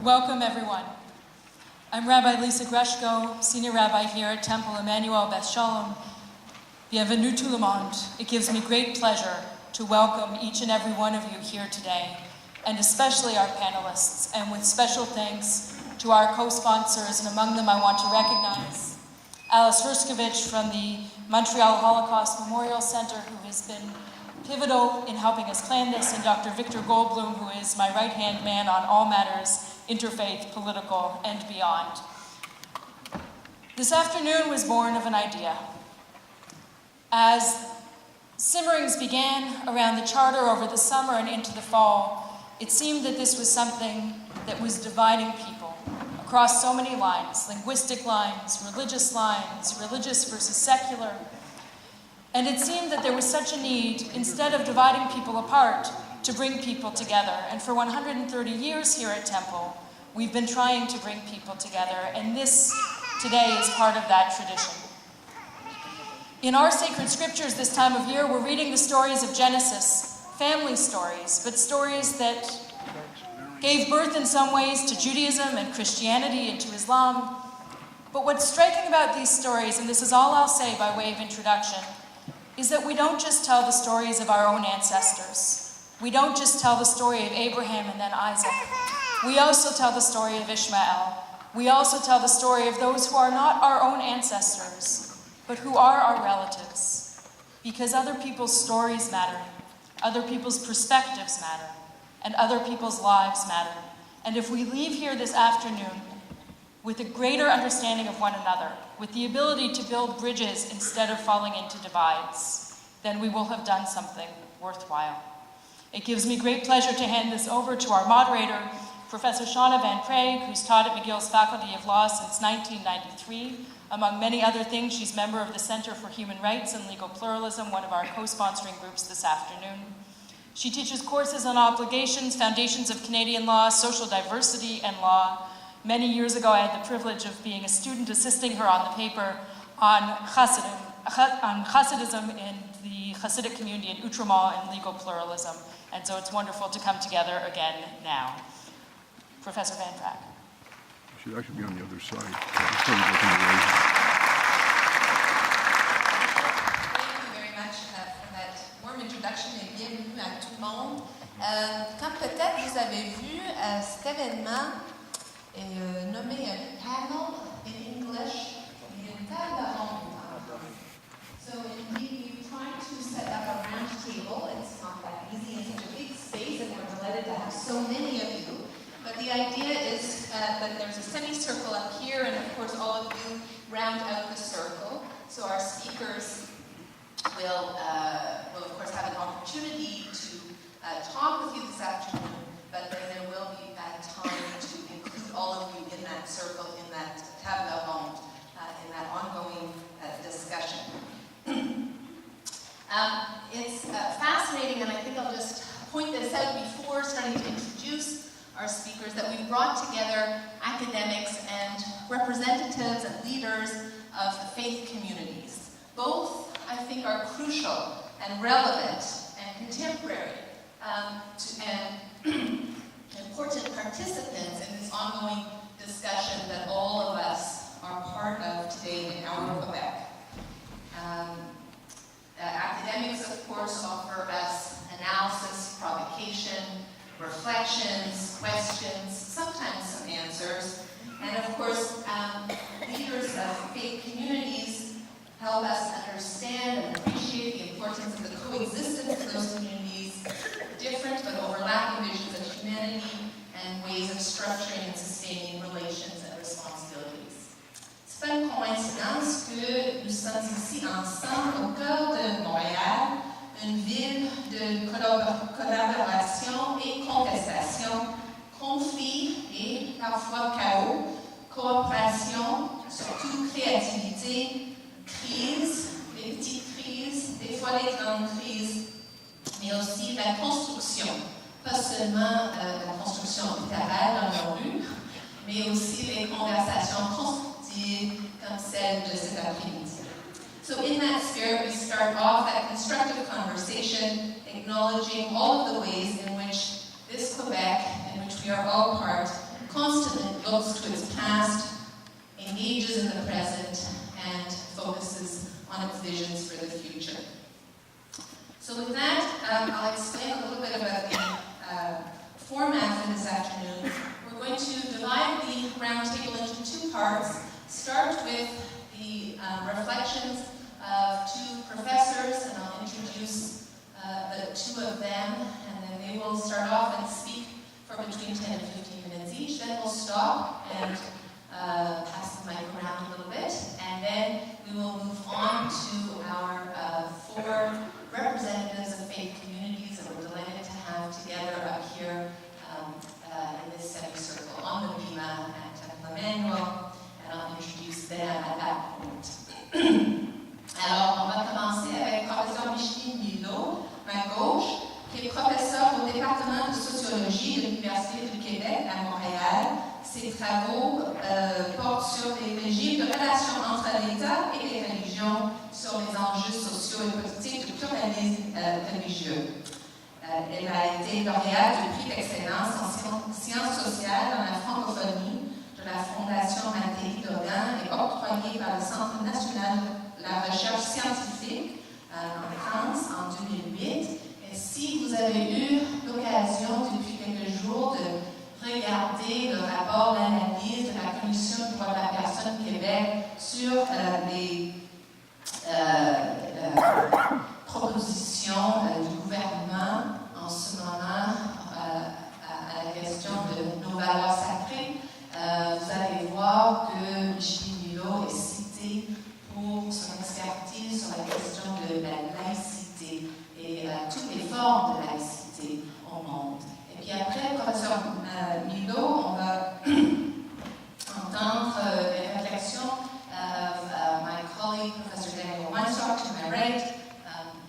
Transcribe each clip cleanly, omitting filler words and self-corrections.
Welcome, everyone. I'm Rabbi Lisa Greshko, Senior Rabbi here at Temple Emanu-El-Beth Sholom. Bienvenue tout le monde. It gives me great pleasure to welcome each and every one of you here today, and especially our panelists, and with special thanks to our co-sponsors, and among them I want to recognize Alice Herskovich from the Montreal Holocaust Memorial Center, who has been pivotal in helping us plan this, and Dr. Victor Goldblum, who is my right-hand man on all matters interfaith, political, and beyond. This afternoon was born of an idea. As simmerings began around the charter over the summer and into the fall, it seemed that this was something that was dividing people across so many lines, linguistic lines, religious versus secular. And it seemed that there was such a need, instead of dividing people apart, to bring people together. And for 130 years here at Temple, we've been trying to bring people together, and this today is part of that tradition. In our sacred scriptures this time of year, we're reading the stories of Genesis, family stories, but stories that gave birth in some ways to Judaism and Christianity and to Islam. But what's striking about these stories, and this is all I'll say by way of introduction, is that we don't just tell the stories of our own ancestors. We don't just tell the story of Abraham and then Isaac. We also tell the story of Ishmael. We also tell the story of those who are not our own ancestors, but who are our relatives. Because other people's stories matter, other people's perspectives matter, and other people's lives matter. And if we leave here this afternoon with a greater understanding of one another, with the ability to build bridges instead of falling into divides, then we will have done something worthwhile. It gives me great pleasure to hand this over to our moderator, Professor Shauna Van Prague, who's taught at McGill's Faculty of Law since 1993. Among many other things, she's member of the Center for Human Rights and Legal Pluralism, one of our co-sponsoring groups this afternoon. She teaches courses on obligations, foundations of Canadian law, social diversity, and law. Many years ago, I had the privilege of being a student assisting her on the paper on Hasidism in the Hasidic community in Outremont and legal pluralism. And so it's wonderful to come together again now. Professor Van Prague. She should actually be on the other side. Thank you very much for that warm introduction et bienvenue à tout le monde. Comme peut-être vous avez vu, cet événement est nommé un panel in English, une table ronde. So indeed, we tried to set up a round table. It's not that easy in such a big space, and we're delighted to have so many of you. But the idea is that there's a semicircle up here, and of course all of you round out the circle. So our speakers will of course have an opportunity to talk with you this afternoon, but then there will be time to include all of you in that circle, in that table ronde, in that ongoing discussion. It's fascinating, and I think I'll just point this out before starting to introduce our speakers, that we've brought together academics and representatives and leaders of the faith communities. Both, I think, are crucial and relevant and contemporary and important participants in this ongoing discussion that all of us are part of today in our Quebec. Academics, of course, offer us analysis, provocation, reflections, questions, sometimes some answers. And of course, leaders of faith communities help us understand and appreciate the importance of the coexistence of those communities, different but overlapping visions of humanity, and ways of structuring and sustaining relations and responsibilities. C'est pas une coïncidence que nous sommes ici ensemble au cœur de Montréal, une ville de collaboration et contestation, conflit et parfois chaos, coopération, surtout créativité, crise, les petites crises, des fois les grandes crises, mais aussi la construction. Pas seulement la construction littéraire dans nos rues, mais aussi les conversations constructives comme celle de cet après-midi. So in that spirit, we start off that constructive conversation, acknowledging all of the ways in which this Quebec, in which we are all part, constantly looks to its past, engages in the present, and focuses on its visions for the future. So with that, I'll explain a little bit about the format for this afternoon. We're going to divide the roundtable into two parts. Start with the reflections of two professors, and I'll introduce the two of them, and then they will start off and speak for between 10 and 15 minutes each. Then we'll stop and pass the mic around a little bit, and then we will move on to our four representatives of faith communities that we're delighted to have together up here in this semicircle on the bima at Temple Emanu-El, and I'll introduce them at that point. Alors, on va commencer avec le professeur Micheline Milot, à gauche, qui est professeur au département de sociologie de l'Université du Québec à Montréal. Ses travaux portent sur les régimes de relations entre l'État et les religions, sur les enjeux sociaux et politiques du pluralisme religieux. Elle a été lauréate du prix d'excellence en sciences sociales dans la francophonie de la Fondation Mathéi Dogan et octroyée par le Centre national de la recherche scientifique en France en 2008. Et si vous avez eu l'occasion depuis quelques jours de regarder le rapport d'analyse de la Commission des droits de la personne Québec sur les propositions du gouvernement en ce moment à la question de nos valeurs sacrées, vous allez voir que Micheline Milot est citée pour son expertise sur la question de la laïcité et toutes les formes de laïcité au monde. Et puis après, professeur Milot, on va entendre les réflexions of my colleague, Professor Daniel Weinstock, to my right.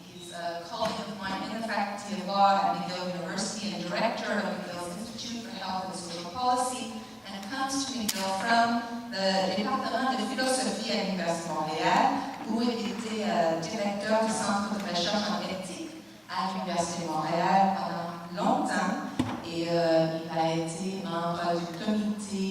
He's a colleague of mine in the Faculty of Law at McGill University and director of McGill's Institute for Health and Social Policy, and comes to McGill from the département de philosophie à l'Université de Montréal, où il était directeur du Centre de recherche en éthique à l'Université de Montréal pendant longtemps, et il a été membre du comité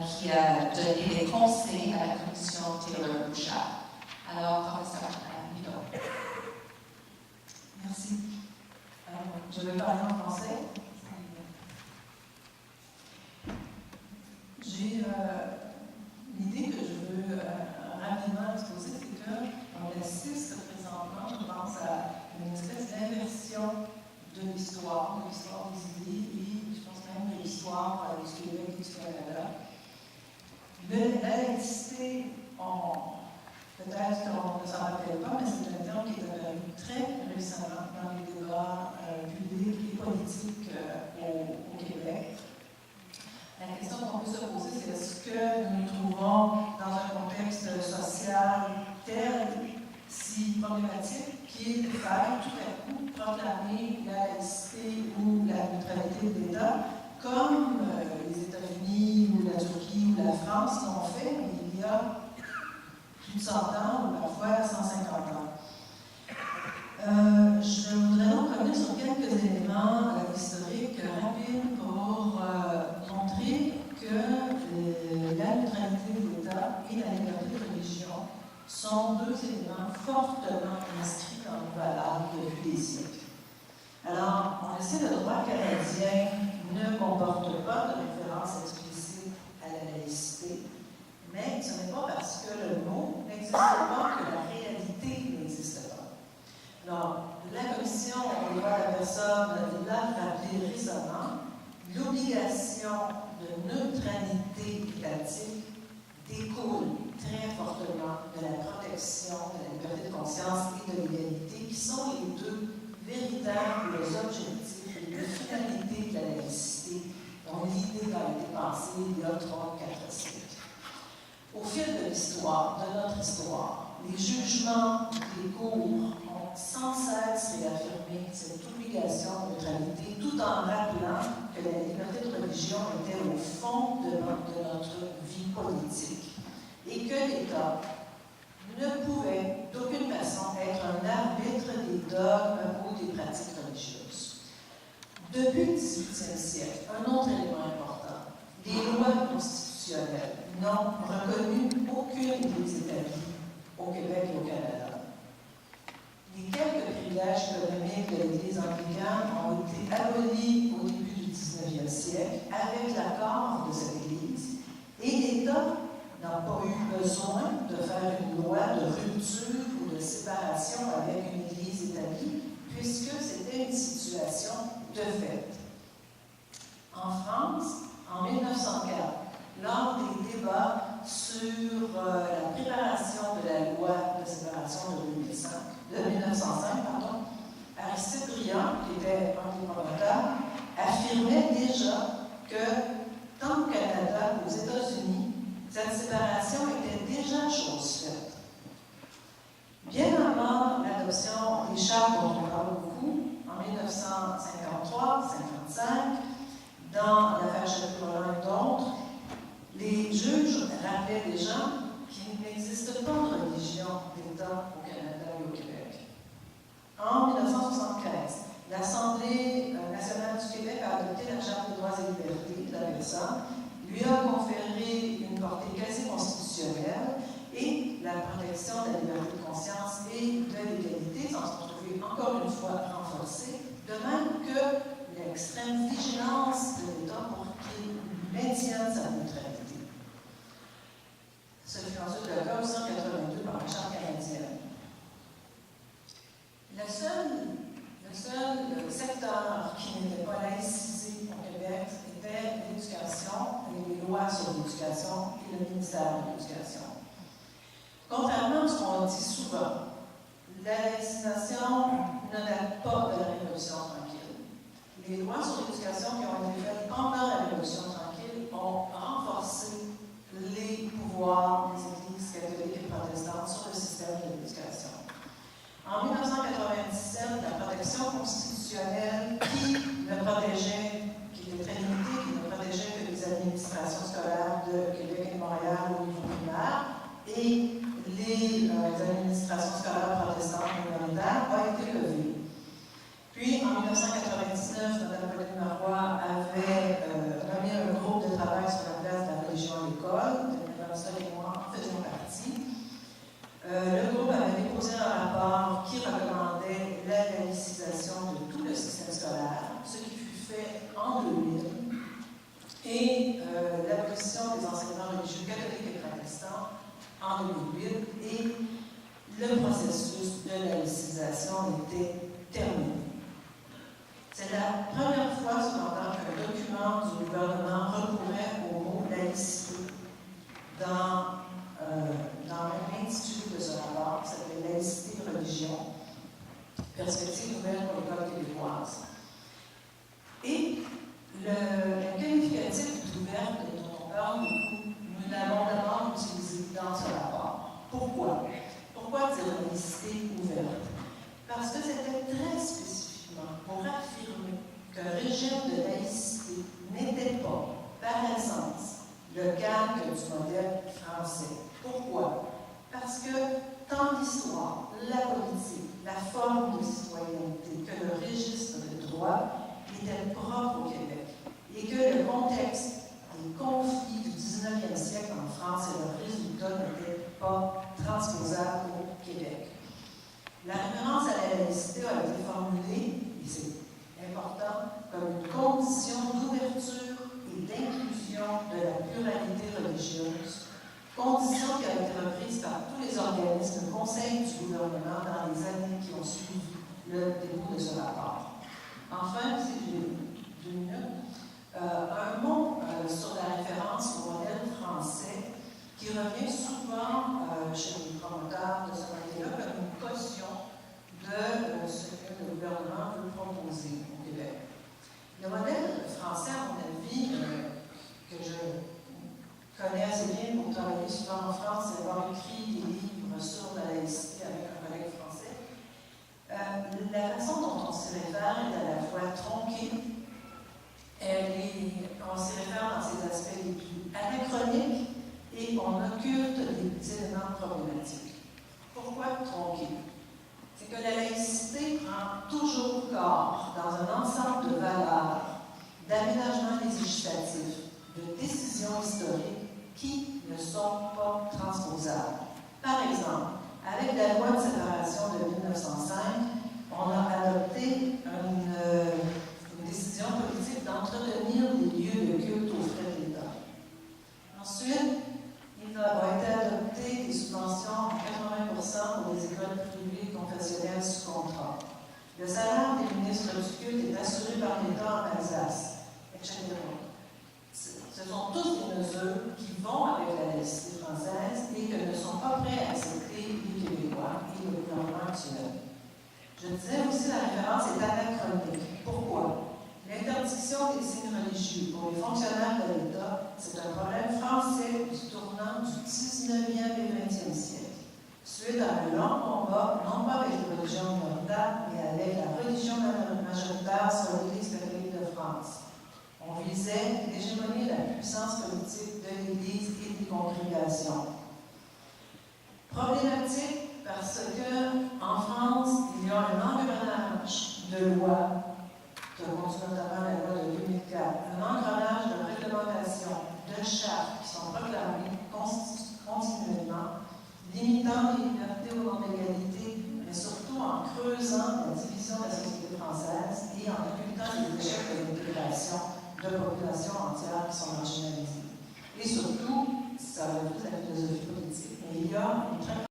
qui a donné des conseils à la commission Taylor-Bouchard. Alors, professeur Milot. Merci. Je vais parler en français. J'ai l'idée que je veux rapidement exposer, c'est qu'on assiste présentement, je pense, à une espèce d'inversion de l'histoire des idées, et je pense même de l'histoire du Québec et du Canada. La laïcité, peut-être qu'on ne s'en rappelle pas, mais c'est un terme qui est apparu très récemment dans les débats publics et politiques au Québec. La question qu'on peut se poser, c'est est-ce que nous nous trouvons dans un contexte social tel, si problématique, qui est de faire tout à coup proclamer la laïcité ou la neutralité de l'État, comme les États-Unis ou la Turquie ou la France l'ont fait il y a plus de 100 ans ou parfois 150 ans. Je voudrais donc revenir sur quelques éléments historiques rapides pour montrer que la neutralité de l'État et la liberté de religion sont deux éléments fortement inscrits dans nos valeurs depuis des siècles. Alors, on le sait, le droit canadien ne comporte pas de référence explicite à la laïcité, mais ce n'est pas parce que le mot n'existe pas que la réalité n'existe pas. Donc, la Commission des droits de la personne l'a rappelé récemment, l'obligation de neutralité étatique découle très fortement de la protection de la liberté de conscience et de l'égalité, qui sont les deux véritables objectifs et les finalités de la laïcité, dont l'idée a été pensée il y a 3-4 siècles. Au fil de l'histoire, de notre histoire, les jugements des cours ont sans cesse réaffirmé cette obligation de neutralité, tout en rappelant que la liberté de religion était au fond de notre vie politique et que l'État ne pouvait d'aucune façon être un arbitre des dogmes ou des pratiques religieuses. Depuis le XVIIIe siècle, un autre élément important, Les lois constitutionnelles n'ont reconnu aucune Église établie au Québec et au Canada. Les quelques privilèges économiques de l'Église anglicane ont été abolis au début du 19e siècle avec l'accord de cette Église, et l'État n'a pas eu besoin de faire une loi de rupture ou de séparation avec une Église établie, puisque c'était une situation de fait. En France, en 1904, lors des débats sur la préparation de la loi de séparation de 1905, Aristide Briand, qui était un des promoteurs, affirmait déjà que tant au Canada qu'aux États-Unis, cette séparation était déjà chose faite. Bien avant l'adoption des chartes dont on parle beaucoup, en 1953-55, dans l'affaire Chateau-Rolin et d'autres, les juges rappelaient des gens qu'il n'existe pas de religion d'État au Canada et au Québec. En 1973, l'Assemblée nationale du Québec a adopté la Charte des droits et libertés de la personne, lui a conféré une portée quasi constitutionnelle et la protection de la liberté de conscience et de l'égalité s'en sont trouvées encore une fois renforcées, de même que l'extrême vigilance de l'État pour qu'il maintienne sa neutralité. Ce fut ensuite le cas 182 par la Charte canadienne. Le seul secteur qui n'était pas laïcisé au Québec était l'éducation, les lois sur l'éducation et le ministère de l'Éducation. Contrairement à ce qu'on dit souvent, la laïcisation ne date pas de la Révolution tranquille. Les lois sur l'éducation qui ont été faites pendant la Révolution tranquille ont renforcé les pouvoirs des églises catholiques et protestantes sur le système de l'éducation. En 1997, la protection constitutionnelle qui était très limitée, qui ne protégeait que les administrations scolaires de Québec et de Montréal au niveau primaire, et les administrations scolaires protestantes minoritaires, a été levée. Puis, en 1999, Mme Pauline Marois avait remis un groupe de travail sur la place de la religion à l'école. Mme Stoll et moi en faisions partie. Le groupe avait déposé un rapport qui recommandait la laïcisation de tout le système scolaire, ce qui fut fait en 2000, et l'abolition des enseignements religieux catholiques et protestants en 2008, et le processus de laïcisation était terminé. C'est la première fois, cependant, qu'un document du gouvernement recourait au mot laïcité dans l'intitulé de ce rapport, qui s'appelait Laïcité et religion, perspective nouvelle pour l'école québécoise. Et le qualificatif d'ouverte dont on parle beaucoup, nous l'avons d'abord utilisé dans ce rapport. Pourquoi? Pourquoi dire laïcité ouverte? Parce que c'était très spécifiquement pour affirmer qu'un régime de laïcité n'était pas, par essence, le calque du modèle français. Pourquoi? Parce que tant l'histoire, la politique, la forme de citoyenneté que le registre des droits était propre au Québec et que le contexte des conflits du 19e siècle en France et leurs résultats n'étaient pas transposables au Québec. La référence à la laïcité a été formulée, et c'est important, comme une condition d'ouverture et d'inclusion de la pluralité religieuse, condition qui a été reprise par tous les organismes conseils du gouvernement dans les années qui ont suivi le dépôt de ce rapport. Enfin, si j'ai 2 minutes, un mot sur la référence au modèle français qui revient souvent chez les promoteurs de ce modèle-là comme une caution de ce que le gouvernement veut proposer au Québec. Le modèle français, à mon avis, que je connais assez bien pour travailler souvent en France et avoir écrit des livres sur la laïcité avec un collègue français, la façon dont on s'y réfère est à la fois tronquée, on s'y réfère dans ses aspects les plus anachroniques et on occulte des éléments problématiques. Pourquoi tronquée? C'est que la laïcité prend toujours corps dans un ensemble de valeurs, d'aménagement législatif, de décisions historiques qui ne sont pas transposables. Par exemple, avec la loi de séparation de 1905, on a adopté une décision politique d'entretenir des lieux de culte aux frais de l'État. Ensuite, il a été adopté des subventions à 80% pour les écoles privées confessionnelles sous contrat. Le salaire des ministres du culte est assuré par l'État en Alsace, etc. Ce sont tous des mesures qui vont avec la laïcité française et que ne sont pas prêts à accepter les Québécois et le gouvernement actuel. Je disais aussi la référence est anachronique. Pourquoi? L'interdiction des signes religieux pour les fonctionnaires de l'État, c'est un problème français du tournant du 19e et 20e siècle, suite à un long combat, non pas avec les religions minoritaires, mais avec la religion majoritaire sur l'Église catholique de France. On visait l'hégémonie de la puissance politique de l'Église et des congrégations. Problématique parce qu'en France, il y a un engrenage de lois, qui a conduit notamment la loi de 2004, un engrenage de réglementation, de chartes qui sont proclamées continuellement, limitant les libertés au nom de l'égalité, mais surtout en creusant la division de la société française et en occultant les échecs de l'intégration de populations entières qui sont marginalisées. Et surtout, ça refuse la philosophie politique. Mais il y a une très